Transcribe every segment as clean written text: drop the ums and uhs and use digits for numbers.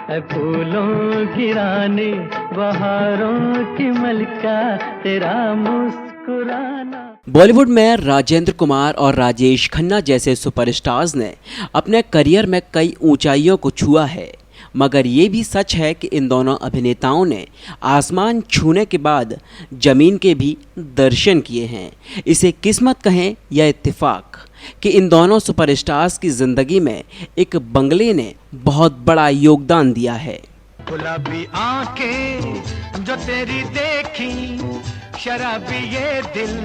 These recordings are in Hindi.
ऐ फूलों की रानी बहारों की मलिका तेरा मुस्कुराना। बॉलीवुड में राजेंद्र कुमार और राजेश खन्ना जैसे सुपरस्टार्स ने अपने करियर में कई ऊंचाइयों को छुआ है, मगर ये भी सच है कि इन दोनों अभिनेताओं ने आसमान छूने के बाद जमीन के भी दर्शन किए हैं। इसे किस्मत कहें या इत्तेफाक कि इन दोनों सुपरस्टार्स की ज़िंदगी में एक बंगले ने बहुत बड़ा योगदान दिया है। गुलाबी आंखें जो तेरी देखी, शराबी ये दिल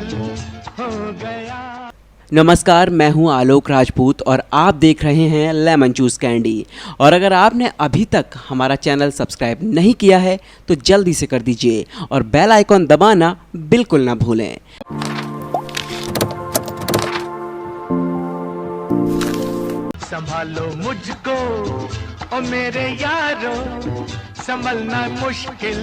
हो गया। नमस्कार, मैं हूं आलोक राजपूत और आप देख रहे हैं लेमन जूस कैंडी। और अगर आपने अभी तक हमारा चैनल सब्सक्राइब नहीं किया है तो जल्दी से कर दीजिए और बेल आइकॉन दबाना बिल्कुल ना भूलें। संभालो मुझको ओ मेरे यारो, संभलना मुश्किल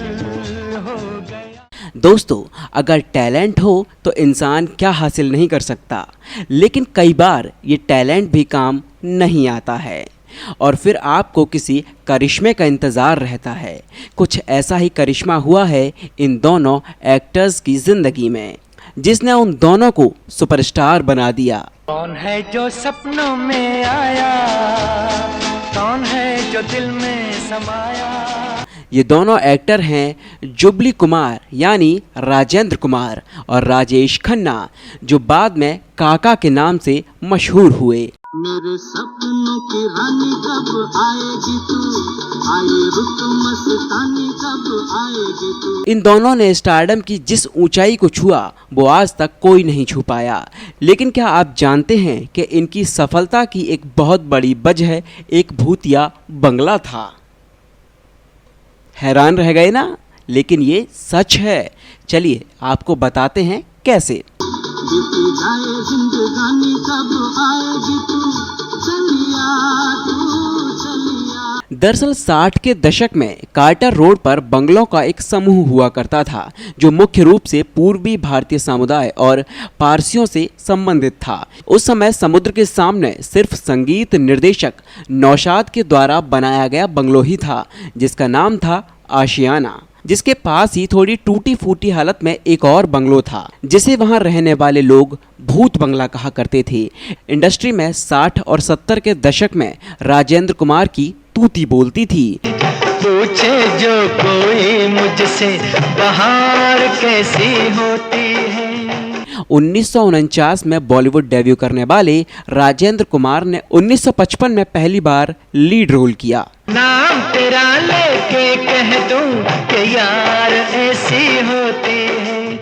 हो गया। दोस्तों, अगर टैलेंट हो तो इंसान क्या हासिल नहीं कर सकता, लेकिन कई बार ये टैलेंट भी काम नहीं आता है और फिर आपको किसी करिश्मे का इंतज़ार रहता है। कुछ ऐसा ही करिश्मा हुआ है इन दोनों एक्टर्स की ज़िंदगी में, जिसने उन दोनों को सुपरस्टार बना दिया। कौन है जो सपनों में आया, कौन है जो दिल में समाया। ये दोनों एक्टर हैं जुबली कुमार यानी राजेंद्र कुमार और राजेश खन्ना, जो बाद में काका के नाम से मशहूर हुए। मेरे सपनों की रानी कब आएगी तू, आए रुत मस्तानी कब आएगी तू। इन दोनों ने स्टारडम की जिस ऊंचाई को छुआ वो आज तक कोई नहीं छू पाया। लेकिन क्या आप जानते हैं कि इनकी सफलता की एक बहुत बड़ी वजह एक भूतिया बंगला था। हैरान रह गए ना, लेकिन ये सच है। चलिए आपको बताते हैं कैसे। दरअसल 60 के दशक में कार्टर रोड पर बंगलों का एक समूह हुआ करता था, जो मुख्य रूप से पूर्वी भारतीय समुदाय और पारसियों से संबंधित था। उस समय समुद्र के सामने सिर्फ संगीत निर्देशक नौशाद के द्वारा बनाया गया बंगलो ही था, जिसका नाम था आशियाना। जिसके पास ही थोड़ी टूटी फूटी हालत में एक और बंगलो था, जिसे वहां रहने वाले लोग भूत बंगला कहा करते थे। इंडस्ट्री में 60 और 70 के दशक में राजेंद्र कुमार की तूती बोलती थी। पूछे जो कोई मुझसे बहार कैसी होती है। 1949 में बॉलीवुड डेब्यू करने वाले राजेंद्र कुमार ने 1955 में पहली बार लीड रोल किया। नाम तेरा लेके कह दूं कि यार ऐसी होती है।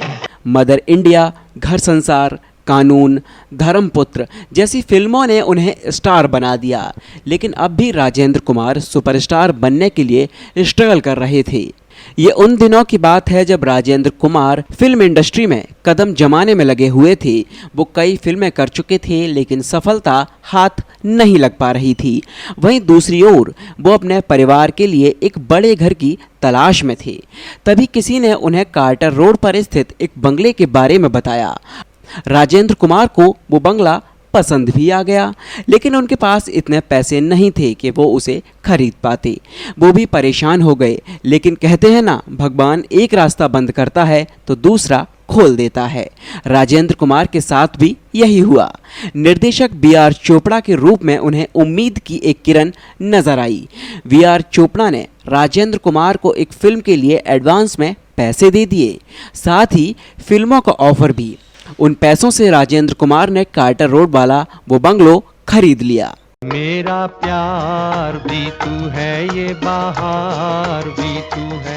मदर इंडिया, घर संसार, कानून, धर्मपुत्र जैसी फिल्मों ने उन्हें स्टार बना दिया। लेकिन अब भी राजेंद्र कुमार सुपरस्टार बनने के लिए स्ट्रगल कर रहे थे। ये उन दिनों की बात है जब राजेंद्र कुमार फिल्म इंडस्ट्री में कदम जमाने में लगे हुए थे। वो कई फिल्में कर चुके थे, लेकिन सफलता हाथ नहीं लग पा रही थी। वहीं दूसरी ओर वो अपने परिवार के लिए एक बड़े घर की तलाश में थे। तभी किसी ने उन्हें कार्टर रोड पर स्थित एक बंगले के बारे में बताया। राजेंद्र कुमार को वो बंगला पसंद भी आ गया, लेकिन उनके पास इतने पैसे नहीं थे कि वो उसे खरीद पाते। वो भी परेशान हो गए, लेकिन कहते हैं ना, भगवान एक रास्ता बंद करता है तो दूसरा खोल देता है। राजेंद्र कुमार के साथ भी यही हुआ। निर्देशक B.R. चोपड़ा के रूप में उन्हें उम्मीद की एक किरण नजर आई। V.R. चोपड़ा ने राजेंद्र कुमार को एक फिल्म के लिए एडवांस में पैसे दे दिए, साथ ही फिल्मों का ऑफर भी। उन पैसों से राजेंद्र कुमार ने कार्टर रोड वाला वो बंगलो खरीद लिया। मेरा प्यार भी तू है, ये बहार भी तू है।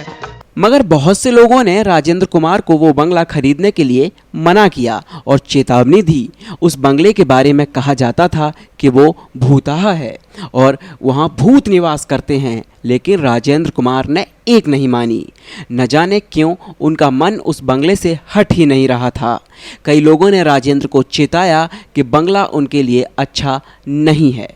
मगर बहुत से लोगों ने राजेंद्र कुमार को वो बंगला खरीदने के लिए मना किया और चेतावनी दी। उस बंगले के बारे में कहा जाता था कि वो भूताहा है और वहाँ भूत निवास करते हैं, लेकिन राजेंद्र कुमार ने एक नहीं मानी। न जाने क्यों उनका मन उस बंगले से हट ही नहीं रहा था। कई लोगों ने राजेंद्र को चेताया कि बंगला उनके लिए अच्छा नहीं है,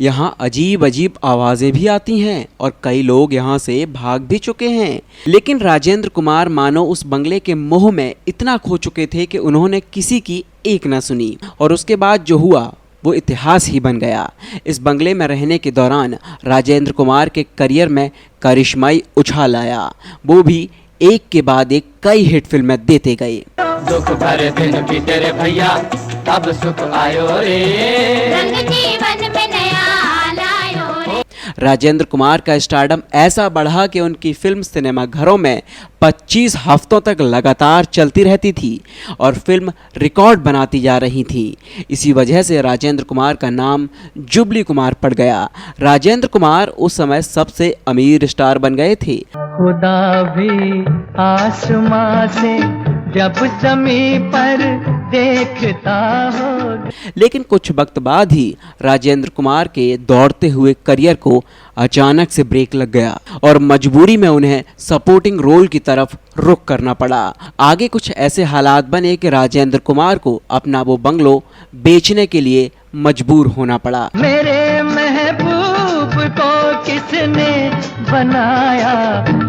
यहाँ अजीब अजीब आवाज़ें भी आती हैं और कई लोग यहाँ से भाग भी चुके हैं। लेकिन राजेंद्र कुमार मानो उस बंगले के मोह में इतना खो चुके थे कि उन्होंने किसी की एक न सुनी और उसके बाद जो हुआ वो इतिहास ही बन गया। इस बंगले में रहने के दौरान राजेंद्र कुमार के करियर में करिश्माई उछाल आया। वो भी एक के बाद एक कई हिट फिल्में देते गए। दुख भरे दिन बीते रे भैया, अब सुख आयो रे, रंग जीवन में नया लायो रे। राजेंद्र कुमार का स्टारडम ऐसा बढ़ा कि उनकी फिल्म सिनेमा घरों में 25 हफ्तों तक लगातार चलती रहती थी और फिल्म रिकॉर्ड बनाती जा रही थी। इसी वजह से राजेंद्र कुमार का नाम जुबली कुमार पड़ गया। राजेंद्र कुमार उस समय सबसे अमीर स्टार बन गए थे। खुदा भी आसमां से जब जमीन पर देखता हो। लेकिन कुछ वक्त बाद ही राजेंद्र कुमार के दौड़ते हुए करियर को अचानक से ब्रेक लग गया और मजबूरी में उन्हें सपोर्टिंग रोल की तरफ रुख करना पड़ा। आगे कुछ ऐसे हालात बने कि राजेंद्र कुमार को अपना वो बंगलो बेचने के लिए मजबूर होना पड़ा। मेरे महबूब को किसने बनाया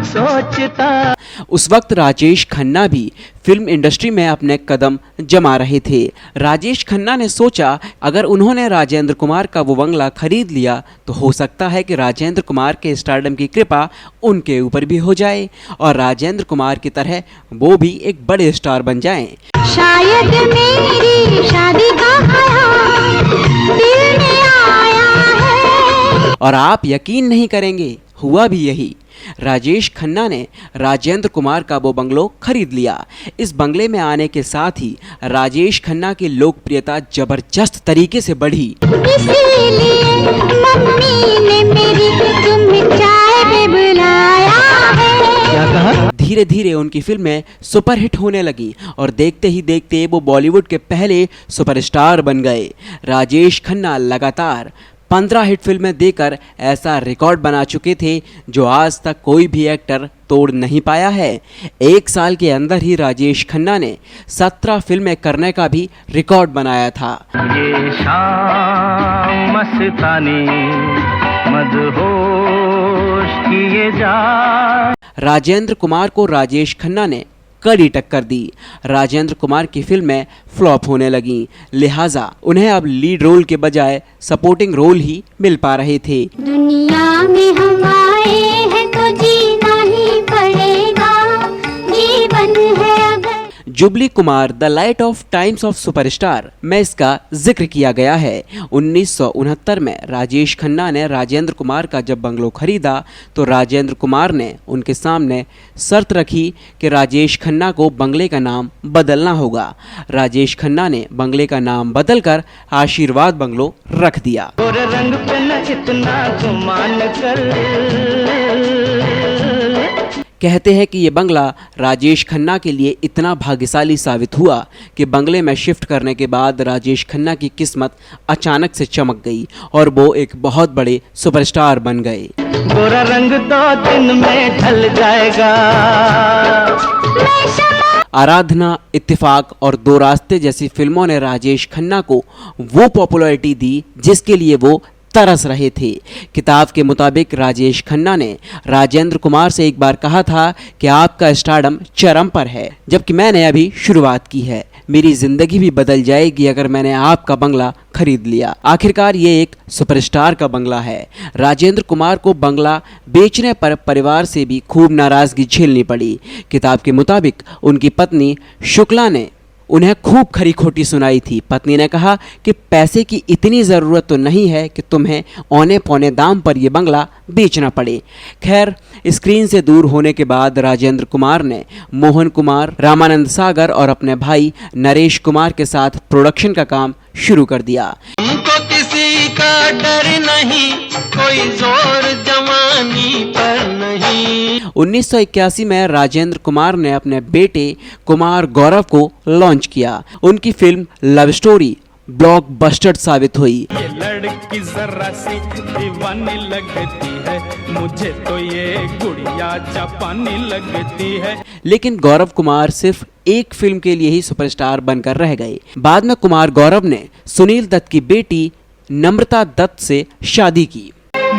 सोचता। उस वक्त राजेश खन्ना भी फिल्म इंडस्ट्री में अपने कदम जमा रहे थे। राजेश खन्ना ने सोचा अगर उन्होंने राजेंद्र कुमार का वो बंगला खरीद लिया तो हो सकता है कि राजेंद्र कुमार के स्टारडम की कृपा उनके ऊपर भी हो जाए और राजेंद्र कुमार की तरह वो भी एक बड़े स्टार बन जाएं। शायद मेरी शादी का ख्याल दिल में आया है। और आप यकीन नहीं करेंगे, हुआ भी यही। राजेश खन्ना ने राजेंद्र कुमार का वो बंगलो खरीद लिया। इस बंगले में आने के साथ ही राजेश खन्ना की लोकप्रियता जबरदस्त तरीके से बढ़ी। इसीलिए मम्मी ने मेरी तुम्हें चाय पे बुलाया है। क्या कहा? धीरे धीरे उनकी फिल्में सुपरहिट होने लगी और देखते ही देखते वो बॉलीवुड के पहले सुपरस्टार बन गए। राजेश खन्ना लगातार 15 हिट फिल्में देकर ऐसा रिकॉर्ड बना चुके थे जो आज तक कोई भी एक्टर तोड़ नहीं पाया है। एक साल के अंदर ही राजेश खन्ना ने 17 फिल्में करने का भी रिकॉर्ड बनाया था। ये शाम मस्तानी मदहोश किए जा। राजेंद्र कुमार को राजेश खन्ना ने कड़ी टक्कर दी। राजेंद्र कुमार की फिल्में फ्लॉप होने लगीं, लिहाजा उन्हें अब लीड रोल के बजाय सपोर्टिंग रोल ही मिल पा रहे थे। दुनिया में हम आए हैं तो जीना ही पड़ेगा, जीवन है अगर। Jubilee Kumar the light of times of superstar में इसका जिक्र किया गया है। 1969 में राजेश खन्ना ने राजेंद्र कुमार का जब बंगलो खरीदा तो राजेंद्र कुमार ने उनके सामने शर्त रखी कि राजेश खन्ना को बंगले का नाम बदलना होगा। राजेश खन्ना ने बंगले का नाम बदलकर आशीर्वाद बंगलो रख दिया। गोरे रंग पे न इतना गुमान कर। कहते हैं कि ये बंगला राजेश खन्ना के लिए इतना भाग्यशाली साबित हुआ कि बंगले में शिफ्ट करने के बाद राजेश खन्ना की किस्मत अचानक से चमक गई और वो एक बहुत बड़े सुपरस्टार बन गए। गोरा रंग 2 दिन में ढल जाएगा। आराधना, इत्तेफाक और दो रास्ते जैसी फिल्मों ने राजेश खन्ना को वो पॉपुलैरिटी दी जिसके लिए वो तरस रहे थे। किताब के मुताबिक राजेश खन्ना ने राजेंद्र कुमार से एक बार कहा था कि आपका स्टारडम चरम पर है, जबकि मैंने अभी शुरुआत की है। मेरी जिंदगी भी बदल जाएगी अगर मैंने आपका बंगला खरीद लिया। आखिरकार ये एक सुपरस्टार का बंगला है। राजेंद्र कुमार को बंगला बेचने पर परिवार से भी खूब नाराजगी झेलनी पड़ी। किताब के मुताबिक उनकी पत्नी शुक्ला ने उन्हें खूब खरी खोटी सुनाई थी। पत्नी ने कहा कि पैसे की इतनी ज़रूरत तो नहीं है कि तुम्हें औने पौने दाम पर यह बंगला बेचना पड़े। खैर, स्क्रीन से दूर होने के बाद राजेंद्र कुमार ने मोहन कुमार, रामानंद सागर और अपने भाई नरेश कुमार के साथ प्रोडक्शन का काम शुरू कर दिया। हमको किसी का डर नहीं, कोई जोर जवानी पर नहीं। 1981 में राजेंद्र कुमार ने अपने बेटे कुमार गौरव को लॉन्च किया। उनकी फिल्म लव स्टोरी ब्लॉकबस्टर साबित हुई। ये लड़की जरा सी दीवानी लगती है, मुझे तो ये गुड़िया जापानी लगती है। लेकिन गौरव कुमार सिर्फ एक फिल्म के लिए ही सुपरस्टार बनकर रह गए। बाद में कुमार गौरव ने सुनील दत्त की बेटी नम्रता दत्त से शादी की।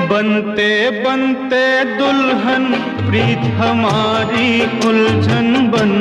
बनते बनते दुल्हन प्रीत हमारी उलझन बन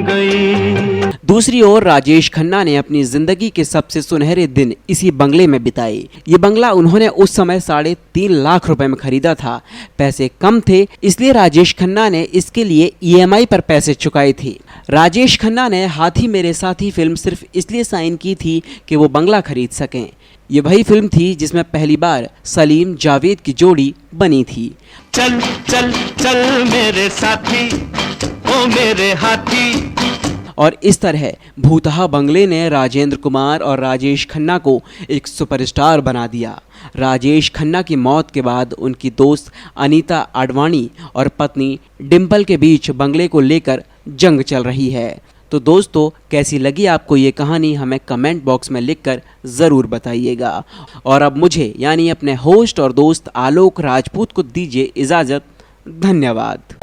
गई। दूसरी ओर राजेश खन्ना ने अपनी जिंदगी के सबसे सुनहरे दिन इसी बंगले में बिताए। ये बंगला उन्होंने उस समय 3.5 लाख रुपए में खरीदा था। पैसे कम थे, इसलिए राजेश खन्ना ने इसके लिए EMI पर पैसे चुकाए थे। राजेश खन्ना ने हाथी मेरे साथी फिल्म सिर्फ इसलिए साइन की थी कि वो बंगला खरीद सकें। ये वही फिल्म थी जिसमें पहली बार सलीम जावेद की जोड़ी बनी थी। चल चल चल मेरे साथी, ओ मेरे हाथी। और इस तरह भूतहा बंगले ने राजेंद्र कुमार और राजेश खन्ना को एक सुपरस्टार बना दिया। राजेश खन्ना की मौत के बाद उनकी दोस्त अनीता आडवाणी और पत्नी डिंपल के बीच बंगले को लेकर जंग चल रही है। तो दोस्तों, कैसी लगी आपको ये कहानी, हमें कमेंट बॉक्स में लिखकर ज़रूर बताइएगा। और अब मुझे यानी अपने होस्ट और दोस्त आलोक राजपूत को दीजिए इजाज़त। धन्यवाद।